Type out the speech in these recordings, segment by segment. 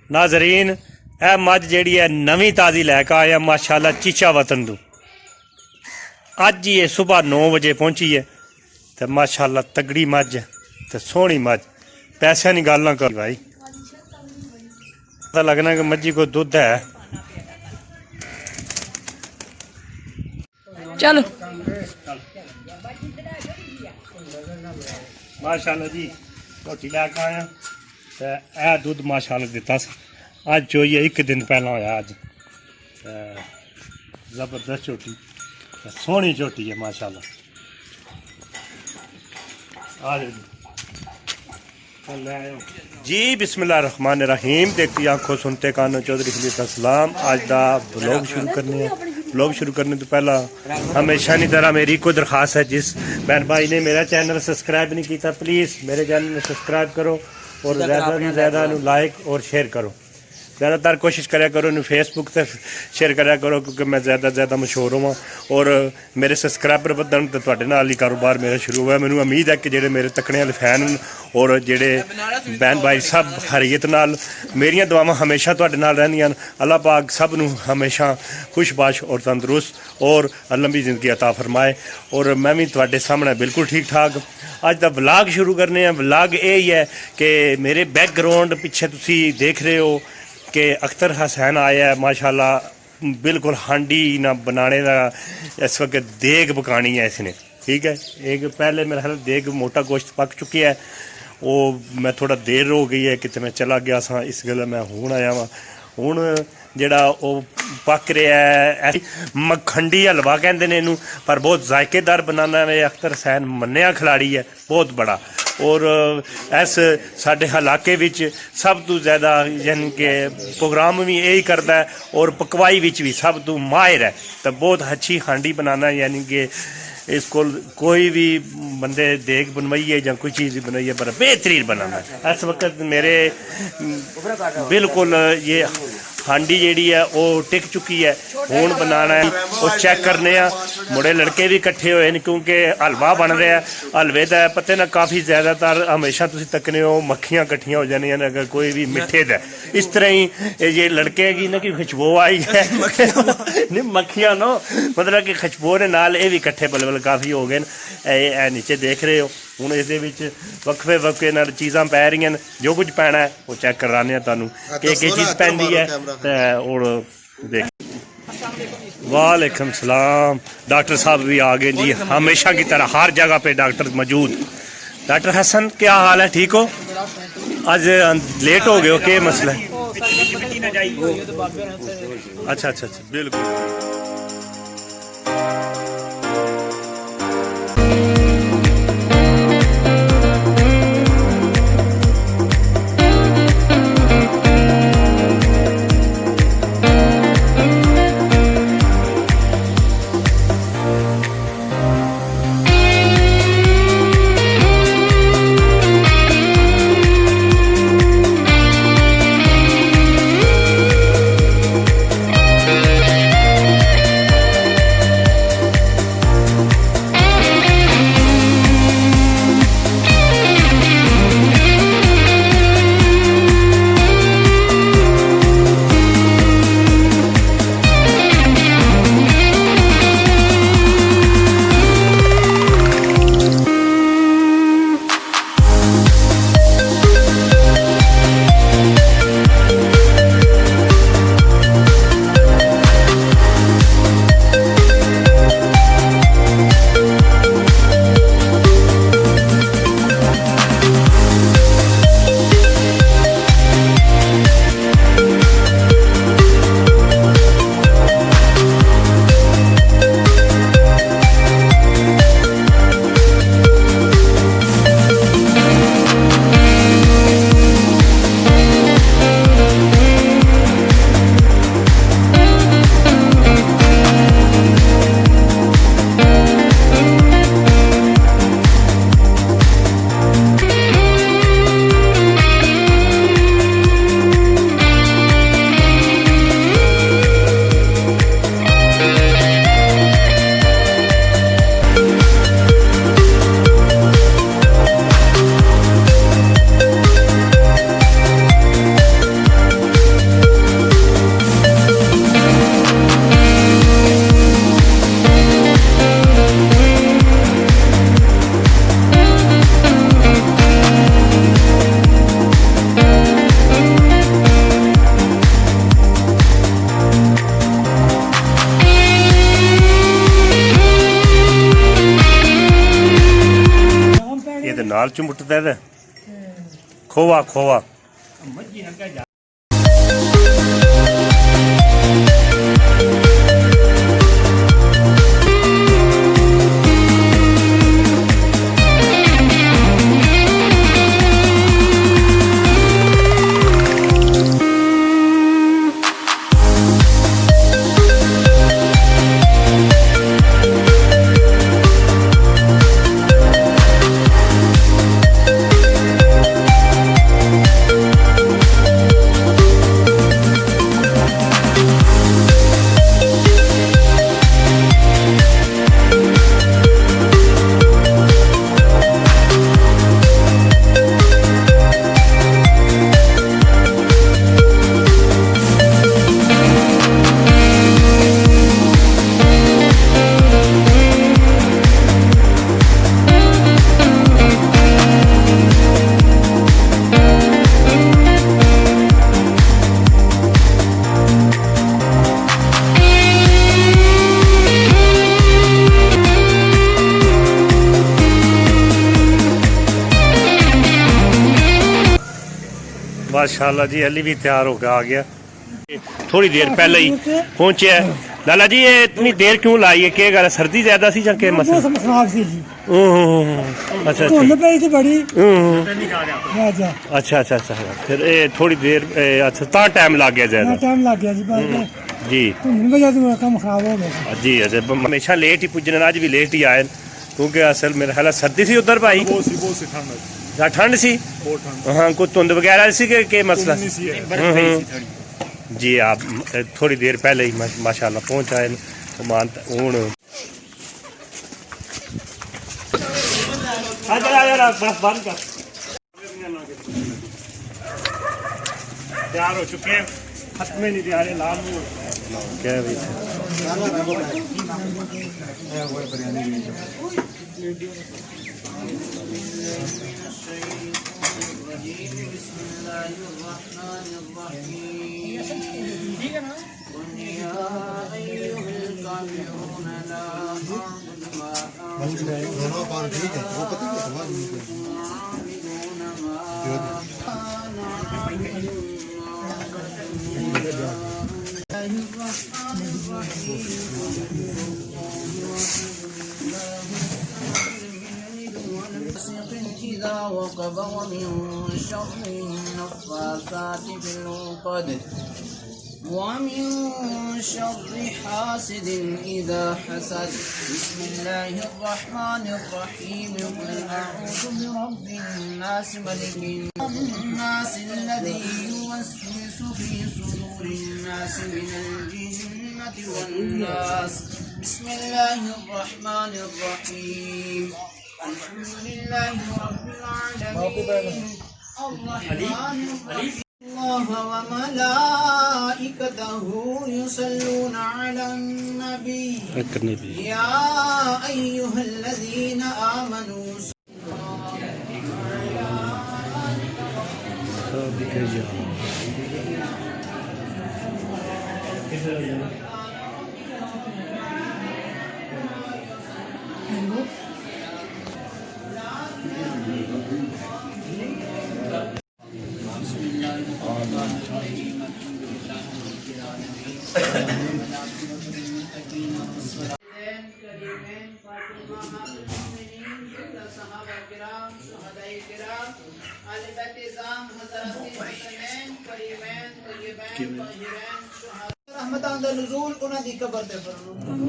नाजरीन ए मझ जी है नवी ताज़ी लैके आया माशाल्लाह चीचा वतन तू अज ही ये सुबह 9 बजे पहुंची है तो माशाल्लाह तगड़ी मझ है तो सोहनी मझ पैसा नहीं गल कर भाई पता लगना कि मझी को दुध है। चलो माशाल्लाह जी रोटी लैके आया तो यह दुध माशाल्लाह दिता अज चोइए एक दिन पहला होया अज जबरदस्त झोटी सोहनी झोटी है माशाल्लाह। जी बिस्मिल्लाहिर्रहमानिर्रहीम देखती आंखों सुनते कानों चौधरी खलीफा सलाम। आज का ब्लॉग शुरू करने हैं। ब्लॉग शुरू करने तो पहला हमेशा नहीं तरह मेरी को दरखास्त है जिस बहन भाई ने मेरा चैनल सब्सक्राइब नहीं किया प्लीज़ मेरे चैनल में सब्सक्राइब करो और ज़्यादा से ज़्यादा लाइक और शेयर करो। ज़्यादातर कोशिश करा करो इन फेसबुक से शेयर करा करो क्योंकि मैं ज़्यादा से ज़्यादा मशहूर हुआ और मेरे सबसक्राइबर बधन तो तुहाडे नाल ही कारोबार मेरा शुरू हुआ। मैनूं उम्मीद है कि जेडे मेरे तकने वाले फैन और जेडे बहन भाई सब हरीयत नाल मेरियां दुआवां हमेशा तुहाडे नाल रहंदियां। अल्लाह पाक सब नूं हमेशा खुशबाश और तंदुरुस्त और लंबी जिंदगी अता फरमाए और मैं भी तुहाडे सामने बिल्कुल ठीक ठाक। अज दा व्लॉग शुरू करने हैं। व्लॉग यही है कि मेरे बैकग्राउंड पिछे तुसीं देख रहे हो कि अख्तर हसैन आया है माशाल्लाह बिल्कुल हांडी ना बनाने का इस वक्त देग पकानी है इसने। ठीक है एक पहले मेरा ख्याल देग मोटा गोश्त पक चुकी है वो मैं थोड़ा देर हो गई है कि मैं चला गया सा इस गल मैं हूँ आया वा हूँ जड़ा वो पक रहा है मखंडी हलवा कहते हैं इनू पर बहुत जायकेदार बनाना है। अख्तर हसैन मन्निया खिलाड़ी है बहुत बड़ा और इस साडे इलाके विच सब तो ज़्यादा यानी कि प्रोग्राम भी यही करता है और पकवाई विच भी सब तो माहिर है तो बहुत अच्छी हांडी बनाना यानी कि इसको कोई भी बंदे देग बनवाइए या कोई चीज़ बनवाइए पर बेहतरीन बनाना। इस वक्त मेरे बिल्कुल ये हांडी जी है वो टिक चुकी है हूँ बनाना है वो चेक करने मुड़े लड़के भी इकट्ठे होए क्योंकि हलवा बन रहा है। हलवे का पता ना काफ़ी ज़्यादातर हमेशा तुम तकने हो मक्खियाँ कट्ठियाँ हो जानिया अगर कोई भी मिठे का इस तरह ही ये लड़के की ना कि खुशबू आई है नहीं मक्खियाँ नो मतलब कि खुशबू के नाल ये भी इकट्ठे बल्ले काफ़ी हो गए नीचे देख रहे हो हूँ ये वक्फे वक्फे नाल चीज़ां पै रही जो कुछ पैना है वो चेक कराने तुहानूं कि चीज़ पैंदी है और देख। वालेकुम सलाम डॉक्टर साहब भी आ गए जी हमेशा की तरह हर जगह पे डॉक्टर मौजूद। डॉक्टर हसन क्या हाल है ठीक हो आज लेट हो गए हो क्या मसला है? अच्छा अच्छा अच्छा बिल्कुल नाल चुमुटदा है खोवा खोवा माशाल्लाह जी अली भी तैयार होकर आ गया थोड़ी देर पहले ही पहुंचे है। लाला जी ये इतनी देर क्यों लाई है क्या गल सर्दी ज्यादा सी के मसला खराब सी जी अच्छा धुंध पई थी बड़ी अच्छा अच्छा अच्छा फिर थोड़ी देर अच्छा ता टाइम लग गया ज्यादा टाइम लग गया जी धुंध वजह से काम खराब हो गया जी। अच्छा हमेशा लेट ही पुजने आज भी लेट ही आए क्योंकि असल मेरा ख्याल सर्दी सी उधर भाई ठंड सी हाँ कोई धुंध वगैरह सी के मसला जी आप थोड़ी देर पहले ही माशाल्लाह पहुंच आए मान हूँ तैयार हो चुके हैं खत्म नहीं दिया लाल क्या إذا وقب ومن شر النفاثات في العقد ومن شر حاسد إذا حسد بسم الله الرحمن الرحيم قل أعوذ برب الناس ملك الناس الذي يوسوس في صدور الناس من الجنة والناس بسم الله الرحمن الرحيم الحمد لله رب العالمين الرحمن الرحيم الله وملائكته يصلون على النبي يا أيها الذين آمنوا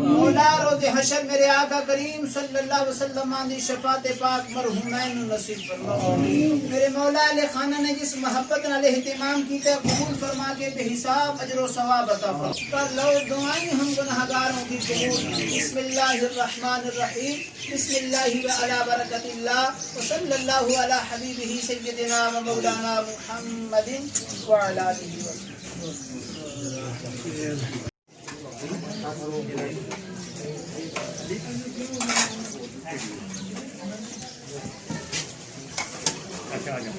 मौला रोज़े हशर मेरे आका करीम सल्लल्लाहु अलैहि वसल्लम दी शफात पाक मरहुमैन नसीब फरमा। मेरे मौला अले खाना ने जिस मोहब्बत नाल एहतिमाम कीता कबूल फरमा के बेहिसाब अजर व सवाब अता फरमा। कर लो दुआएं हम गुनाहगारों की कबूल। बिस्मिल्लाहिर रहमानिर रहीम बिस्मिल्लाहि व अला बरकतिल्लाह व सल्लल्लाहु अला हबीबिही सय्यिदिना व मौलाना मुहम्मदिन व अला आलिहि व अच्छा आ जाओ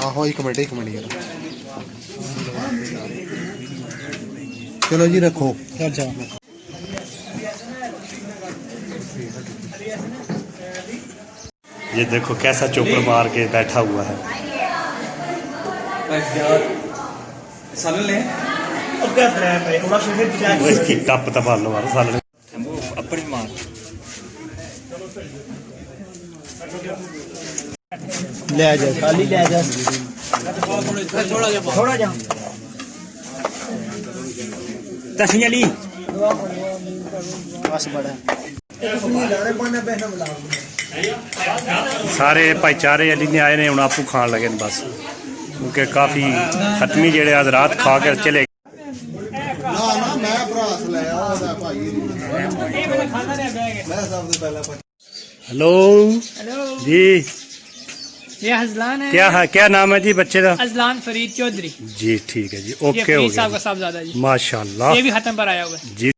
आहो एक मिनट यार चलो जी रखो अच्छा ये देखो कैसा चोकर मार के बैठा हुआ है। वो इसकी टप तपाल लो मारो साले। ले जा खाली ले जा सारे भाईचारे अली ने आए ने हुण आपू खान लगे ने बस क्योंकि काफी खत्मी जेड़े आज रात खा कर चले। ना ना मैं भरास ले आदा भाई मैं सब से पहला हेलो हेलो जी, ये अजलान है। क्या नाम है जी बच्चे का? अजलान फरीद चौधरी। जी ठीक है जी, ये ओके हो फरीद साहब गया का साहबजादा जी। माशाल्लाह। ये भी खत्म पर आया हुआ है जी।